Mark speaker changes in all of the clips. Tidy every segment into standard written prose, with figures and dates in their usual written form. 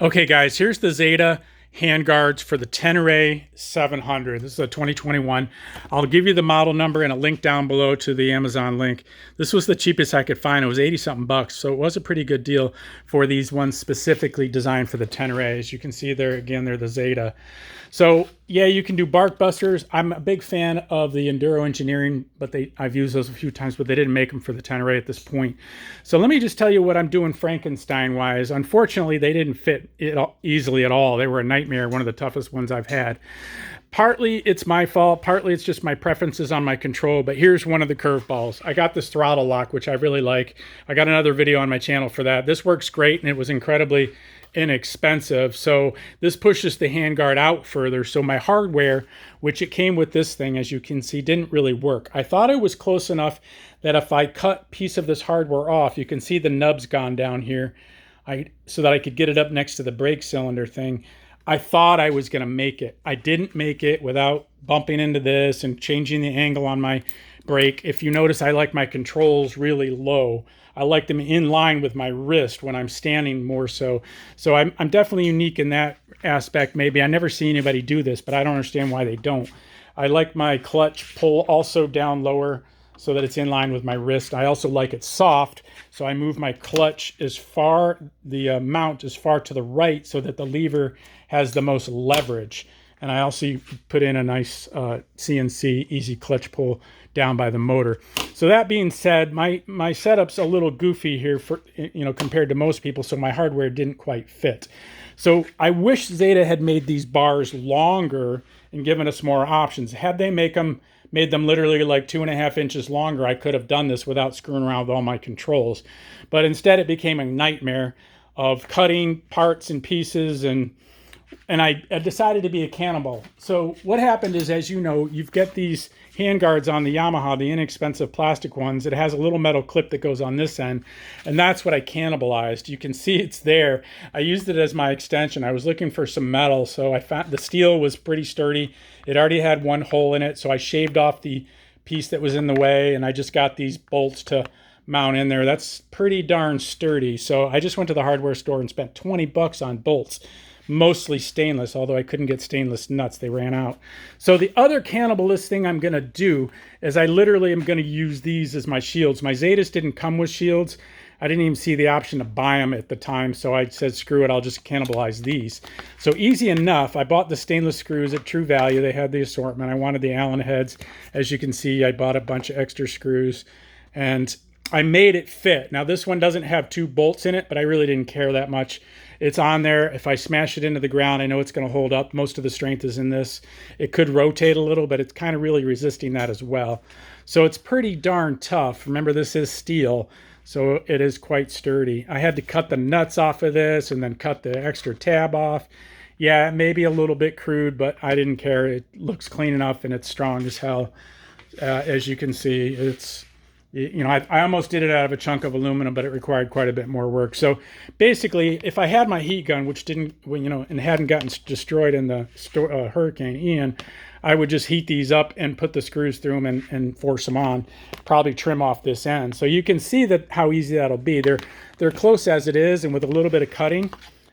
Speaker 1: Okay, guys, here's the Zeta handguards for the Tenere 700. This is a 2021. I'll give you the model number and a link down below to the Amazon link. This was the cheapest I could find. It was 80 something bucks, so it was a pretty good deal for these ones specifically designed for the Tenere. As you can see there, again, they're the Zeta. So yeah, you can do bark busters. I'm a big fan of the Enduro Engineering, but I've used those a few times, but they didn't make them for the Tenere at this point. So let me just tell you what I'm doing Frankenstein-wise. Unfortunately, they didn't fit it easily at all. They were a nightmare, one of the toughest ones I've had. Partly it's my fault, partly it's just my preferences on my control, but here's one of the curveballs. I got this throttle lock, which I really like. I got another video on my channel for that. This works great, and it was incredibly inexpensive. So this pushes the handguard out further. So my hardware, which it came with this thing, as you can see, didn't really work. I thought it was close enough that if I cut a piece of this hardware off, you can see the nub's gone down here, so that I could get it up next to the brake cylinder thing. I thought I was going to make it. I didn't make it without bumping into this and changing the angle on my brake. If you notice, I like my controls really low. I like them in line with my wrist when I'm standing more so. So I'm definitely unique in that aspect. Maybe I never see anybody do this, but I don't understand why they don't. I like my clutch pull also down lower so that it's in line with my wrist. I also like it soft, so I move my clutch as far, the mount as far to the right so that the lever has the most leverage. And I also put in a nice CNC easy clutch pull down by the motor. So that being said, my setup's a little goofy here for, compared to most people, so my hardware didn't quite fit. So I wish Zeta had made these bars longer and given us more options. Had they made them literally like 2.5 inches longer, I could have done this without screwing around with all my controls. But instead it became a nightmare of cutting parts and pieces, and I decided to be a cannibal. So what happened is, as you know, you've got these handguards on the Yamaha, the inexpensive plastic ones. It has a little metal clip that goes on this end, and that's what I cannibalized. You can see it's there. I used it as my extension. I was looking for some metal, so I found the steel was pretty sturdy. It already had one hole in it, so I shaved off the piece that was in the way, and I just got these bolts to mount in there. That's pretty darn sturdy. So I just went to the hardware store and spent 20 bucks on bolts. Mostly stainless, although I couldn't get stainless nuts. They ran out. So the other cannibalist thing I'm going to do is I literally am going to use these as my shields. My Zetas didn't come with shields. I didn't even see the option to buy them at the time, so I said, screw it, I'll just cannibalize these. So easy enough. I bought the stainless screws at True Value. They had the assortment. I wanted the Allen heads. As you can see, I bought a bunch of extra screws, and I made it fit. Now this one doesn't have 2 bolts in it, but I really didn't care that much. It's on there. If I smash it into the ground, I know it's going to hold up. Most of the strength is in this. It could rotate a little, but it's kind of really resisting that as well. So it's pretty darn tough. Remember, this is steel, so it is quite sturdy. I had to cut the nuts off of this and then cut the extra tab off. Yeah, maybe a little bit crude, but I didn't care. It looks clean enough, and it's strong as hell. As you can see, it's... I almost did it out of a chunk of aluminum, but it required quite a bit more work. So basically, if I had my heat gun, which didn't, and hadn't gotten destroyed in the Hurricane Ian, I would just heat these up and put the screws through them and force them on. Probably trim off this end. So you can see that how easy that'll be. They're close as it is, and with a little bit of cutting,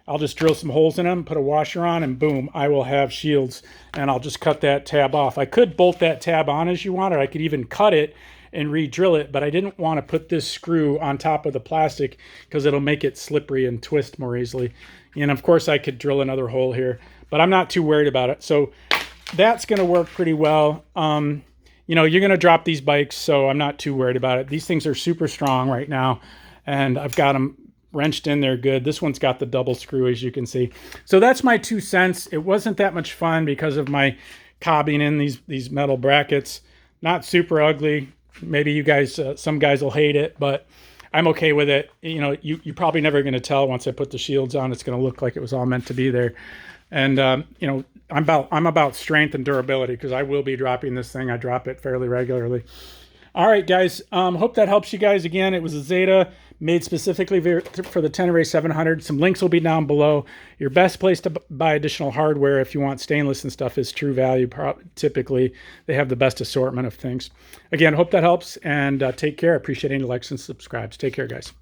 Speaker 1: I'll just drill some holes in them, put a washer on, and boom, I will have shields. And I'll just cut that tab off. I could bolt that tab on as you want, or I could even cut it and re-drill it, but I didn't want to put this screw on top of the plastic because it'll make it slippery and twist more easily. And of course I could drill another hole here, but I'm not too worried about it. So that's going to work pretty well. You're going to drop these bikes, so I'm not too worried about it. These things are super strong right now, and I've got them wrenched in there good. This one's got the double screw, as you can see. So that's my 2 cents. It wasn't that much fun because of my cobbing in these metal brackets. Not super ugly. Maybe you guys, some guys will hate it, but I'm okay with it. You're probably never going to tell once I put the shields on. It's going to look like it was all meant to be there. And, I'm about strength and durability because I will be dropping this thing. I drop it fairly regularly. All right, guys. Hope that helps you guys. Again, it was a Zeta made specifically for the Tenere 700. Some links will be down below. Your best place to buy additional hardware if you want stainless and stuff is True Value. Typically, they have the best assortment of things. Again, hope that helps, and take care. Appreciate any likes and subscribes. Take care, guys.